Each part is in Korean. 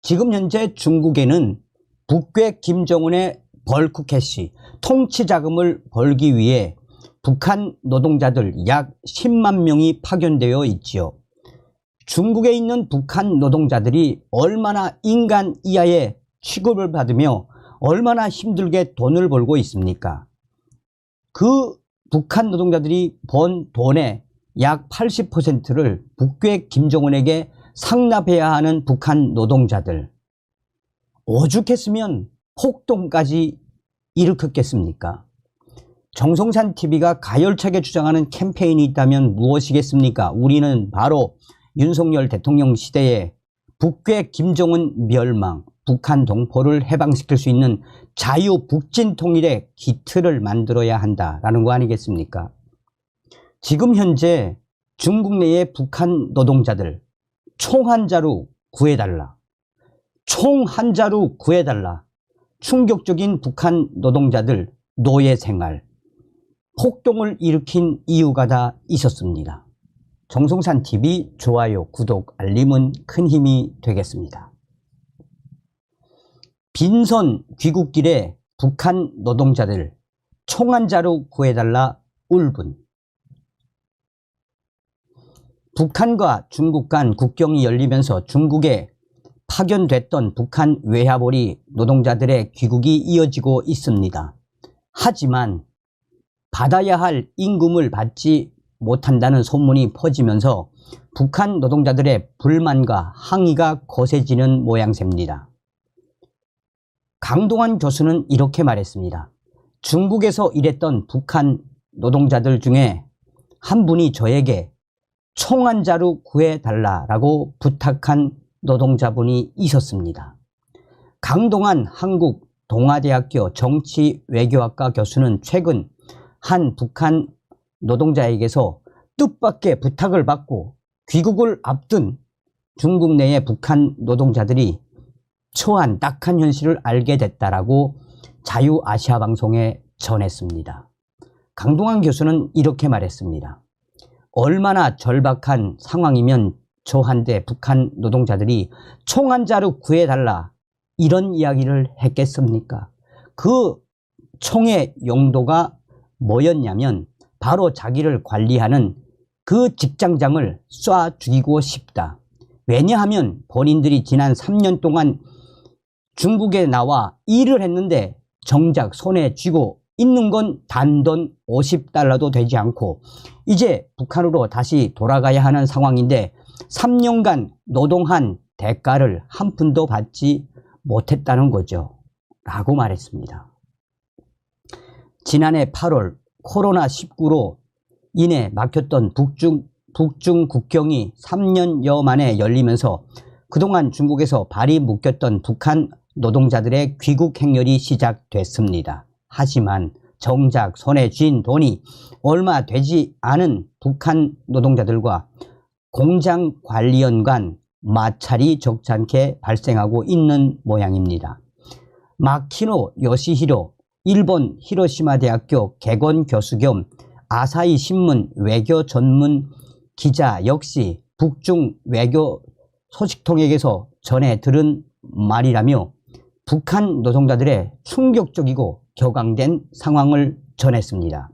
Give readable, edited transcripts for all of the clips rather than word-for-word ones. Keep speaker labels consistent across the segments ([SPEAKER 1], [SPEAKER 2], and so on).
[SPEAKER 1] 지금 현재 중국에는 북괴 김정은의 벌크 캐시, 통치 자금을 벌기 위해 북한 노동자들 약 10만 명이 파견되어 있지요. 중국에 있는 북한 노동자들이 얼마나 인간 이하의 취급을 받으며 얼마나 힘들게 돈을 벌고 있습니까? 그 북한 노동자들이 번 돈의 약 80%를 북괴 김정은에게 상납해야 하는 북한 노동자들, 오죽했으면 폭동까지 일으켰겠습니까? 정성산 TV가 가열차게 주장하는 캠페인이 있다면 무엇이겠습니까? 우리는 바로 윤석열 대통령 시대에 북괴 김정은 멸망, 북한 동포를 해방시킬 수 있는 자유 북진 통일의 기틀을 만들어야 한다라는 거 아니겠습니까? 지금 현재 중국 내의 북한 노동자들 총 한 자루 구해달라. 총 한 자루 구해달라. 충격적인 북한 노동자들 노예 생활, 폭동을 일으킨 이유가 다 있었습니다. 정성산 TV 좋아요, 구독, 알림은 큰 힘이 되겠습니다. 빈선 귀국길에 북한 노동자들 총 한 자루 구해달라 울분. 북한과 중국 간 국경이 열리면서 중국에 파견됐던 북한 외화벌이 노동자들의 귀국이 이어지고 있습니다. 하지만 받아야 할 임금을 받지 못한다는 소문이 퍼지면서 북한 노동자들의 불만과 항의가 거세지는 모양새입니다. 강동원 교수는 이렇게 말했습니다. 중국에서 일했던 북한 노동자들 중에 한 분이 저에게 총 한 자루 구해달라고 부탁한 노동자분이 있었습니다. 강동원 한국 동아대학교 정치외교학과 교수는 최근 한 북한 노동자에게서 뜻밖의 부탁을 받고 귀국을 앞둔 중국 내의 북한 노동자들이 처한 딱한 현실을 알게 됐다라고 자유아시아 방송에 전했습니다. 강동원 교수는 이렇게 말했습니다. 얼마나 절박한 상황이면 저 한때 북한 노동자들이 총 한 자루 구해달라 이런 이야기를 했겠습니까? 그 총의 용도가 뭐였냐면 바로 자기를 관리하는 그 직장장을 쏴 죽이고 싶다. 왜냐하면 본인들이 지난 3년 동안 중국에 나와 일을 했는데 정작 손에 쥐고 있는 건 단돈 50달러도 되지 않고 이제 북한으로 다시 돌아가야 하는 상황인데 3년간 노동한 대가를 한 푼도 받지 못했다는 거죠. 라고 말했습니다. 지난해 8월 코로나19로 인해 막혔던 북중 국경이 3년여 만에 열리면서 그동안 중국에서 발이 묶였던 북한 노동자들의 귀국 행렬이 시작됐습니다. 하지만 정작 손에 쥔 돈이 얼마 되지 않은 북한 노동자들과 공장 관리원 간 마찰이 적잖게 발생하고 있는 모양입니다. 마키노 요시히로 일본 히로시마 대학교 개건 교수 겸 아사히 신문 외교 전문 기자 역시 북중 외교 소식통에게서 전해 들은 말이라며 북한 노동자들의 충격적이고 격앙된 상황을 전했습니다.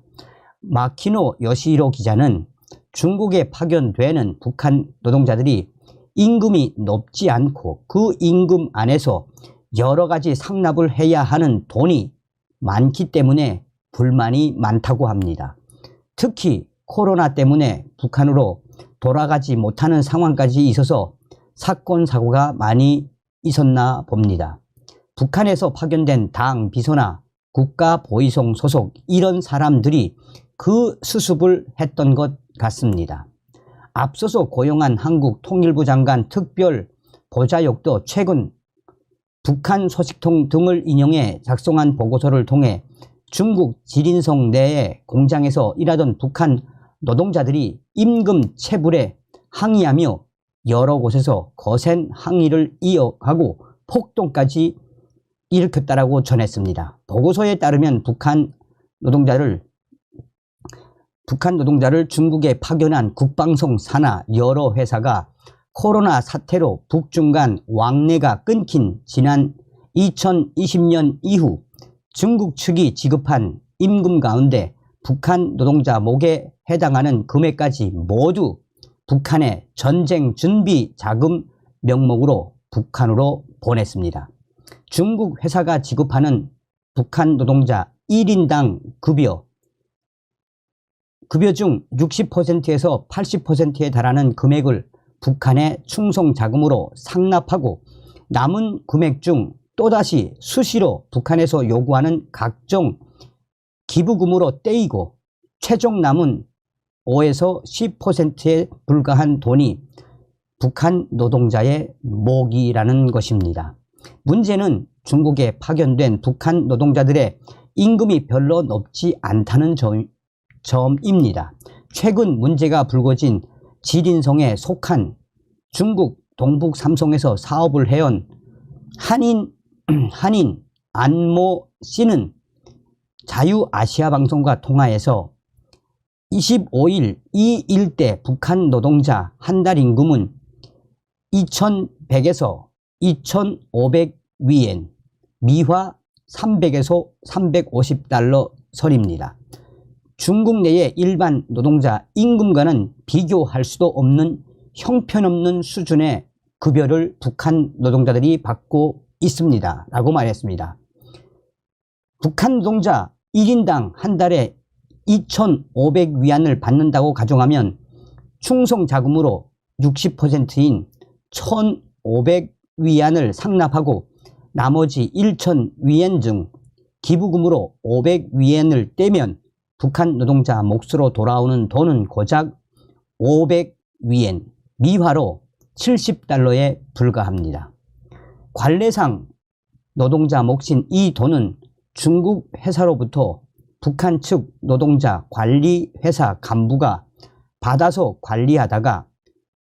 [SPEAKER 1] 마키노 요시히로 기자는 중국에 파견되는 북한 노동자들이 임금이 높지 않고 그 임금 안에서 여러 가지 상납을 해야 하는 돈이 많기 때문에 불만이 많다고 합니다. 특히 코로나 때문에 북한으로 돌아가지 못하는 상황까지 있어서 사건 사고가 많이 있었나 봅니다. 북한에서 파견된 당 비서나 국가보위성 소속 이런 사람들이 그 수습을 했던 것 같습니다. 앞서서 고용한 한국 통일부 장관 특별 보좌역도 최근 북한 소식통 등을 인용해 작성한 보고서를 통해 중국 지린성 내의 공장에서 일하던 북한 노동자들이 임금 체불에 항의하며 여러 곳에서 거센 항의를 이어가고 폭동까지 일으켰다라고 전했습니다. 보고서에 따르면 북한 노동자를 중국에 파견한 국방성 산하 여러 회사가 코로나 사태로 북중 간 왕래가 끊긴 지난 2020년 이후 중국 측이 지급한 임금 가운데 북한 노동자 목에 해당하는 금액까지 모두 북한의 전쟁 준비 자금 명목으로 북한으로 보냈습니다. 중국 회사가 지급하는 북한 노동자 1인당 급여 중 60%에서 80%에 달하는 금액을 북한의 충성 자금으로 상납하고 남은 금액 중 또다시 수시로 북한에서 요구하는 각종 기부금으로 떼이고 최종 남은 5에서 10%에 불과한 돈이 북한 노동자의 목이라는 것입니다. 문제는 중국에 파견된 북한 노동자들의 임금이 별로 높지 않다는 점입니다. 최근 문제가 불거진 지린성에 속한 중국 동북 삼성에서 사업을 해온 한인 안모 씨는 자유아시아방송과 통화에서 25일 이 일대 북한 노동자 한 달 임금은 2,100에서 2,500위엔, 미화 300에서 350달러 선입니다. 중국 내의 일반 노동자 임금과는 비교할 수도 없는 형편없는 수준의 급여를 북한 노동자들이 받고 있습니다. 라고 말했습니다. 북한 노동자 1인당 한 달에 2,500위안을 받는다고 가정하면 충성자금으로 60%인 1,500위안을 상납하고 나머지 1,000위안 중 기부금으로 500위안을 떼면 북한 노동자 몫으로 돌아오는 돈은 고작 500위안, 미화로 70달러에 불과합니다. 관례상 노동자 몫인 이 돈은 중국 회사로부터 북한 측 노동자 관리 회사 간부가 받아서 관리하다가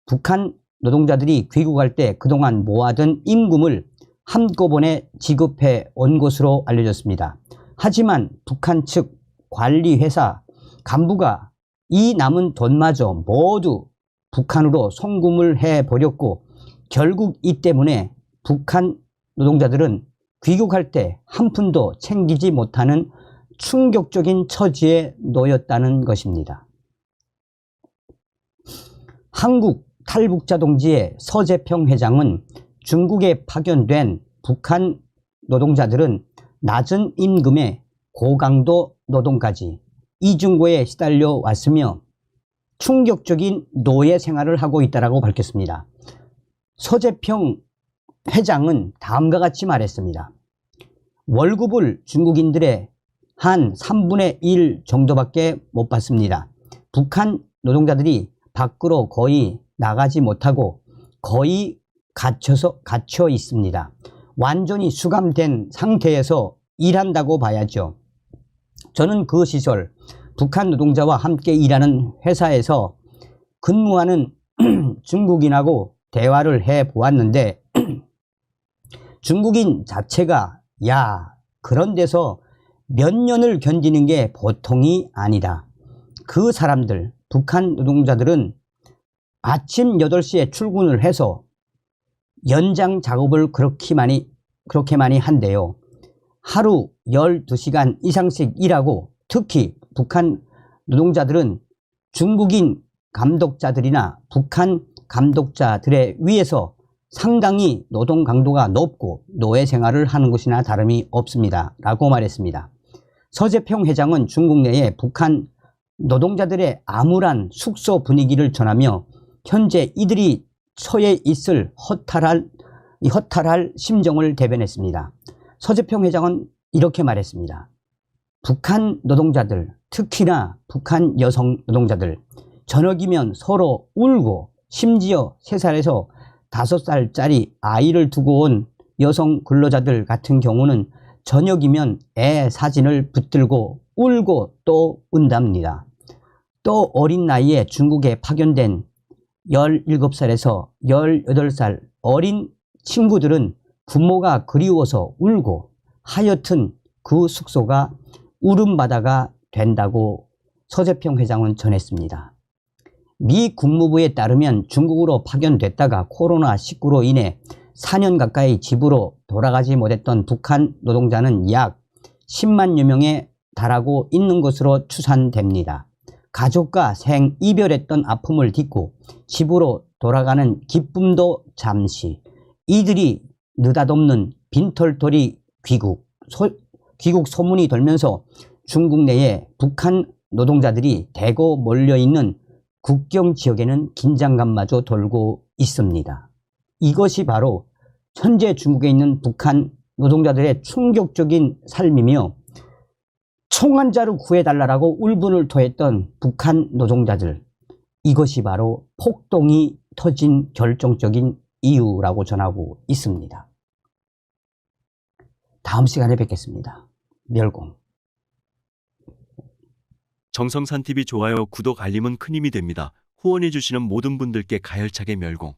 [SPEAKER 1] 북한 노동자들이 귀국할 때 그동안 모아둔 임금을 한꺼번에 지급해 온 것으로 알려졌습니다. 하지만 북한 측 관리 회사 간부가 이 남은 돈마저 모두 북한으로 송금을 해버렸고 결국 이 때문에 북한 노동자들은 귀국할 때 한 푼도 챙기지 못하는 충격적인 처지에 놓였다는 것입니다. 한국 탈북자동지의 서재평 회장은 중국에 파견된 북한 노동자들은 낮은 임금에 고강도 노동까지 이중고에 시달려 왔으며 충격적인 노예 생활을 하고 있다고 밝혔습니다. 서재평 회장은 다음과 같이 말했습니다. 월급을 중국인들의 한 3분의 1 정도밖에 못 받습니다. 북한 노동자들이 밖으로 거의 나가지 못하고 거의 갇혀 있습니다. 완전히 수감된 상태에서 일한다고 봐야죠. 저는 그 시절 북한 노동자와 함께 일하는 회사에서 근무하는 중국인하고 대화를 해 보았는데 중국인 자체가 야, 그런 데서 몇 년을 견디는 게 보통이 아니다. 그 사람들, 북한 노동자들은 아침 8시에 출근을 해서 연장 작업을 그렇게 많이 한대요. 하루 12시간 이상씩 일하고 특히 북한 노동자들은 중국인 감독자들이나 북한 감독자들에 의해서 상당히 노동 강도가 높고 노예 생활을 하는 것이나 다름이 없습니다. 라고 말했습니다. 서재평 회장은 중국 내에 북한 노동자들의 암울한 숙소 분위기를 전하며 현재 이들이 처해 있을 허탈할 심정을 대변했습니다. 서재평 회장은 이렇게 말했습니다. 북한 노동자들, 특히나 북한 여성 노동자들, 저녁이면 서로 울고 심지어 3살에서 5살짜리 아이를 두고 온 여성 근로자들 같은 경우는 저녁이면 애 사진을 붙들고 울고 또 운답니다. 또 어린 나이에 중국에 파견된 17살에서 18살 어린 친구들은 부모가 그리워서 울고 하여튼 그 숙소가 울음바다가 된다고 서재평 회장은 전했습니다. 미 국무부에 따르면 중국으로 파견됐다가 코로나19로 인해 4년 가까이 집으로 돌아가지 못했던 북한 노동자는 약 10만여 명에 달하고 있는 것으로 추산됩니다. 가족과 생이별했던 아픔을 딛고 집으로 돌아가는 기쁨도 잠시, 이들이 느닷없는 빈털터리 귀국 소문이 돌면서 중국 내에 북한 노동자들이 대거 몰려있는 국경 지역에는 긴장감마저 돌고 있습니다. 이것이 바로 현재 중국에 있는 북한 노동자들의 충격적인 삶이며 총 한 자루 구해달라고 울분을 토했던 북한 노동자들, 이것이 바로 폭동이 터진 결정적인 이유라고 전하고 있습니다. 다음 시간에 뵙겠습니다. 멸공.
[SPEAKER 2] 정성산TV 좋아요, 구독, 알림은 큰 힘이 됩니다. 후원해주시는 모든 분들께 가열차게 멸공.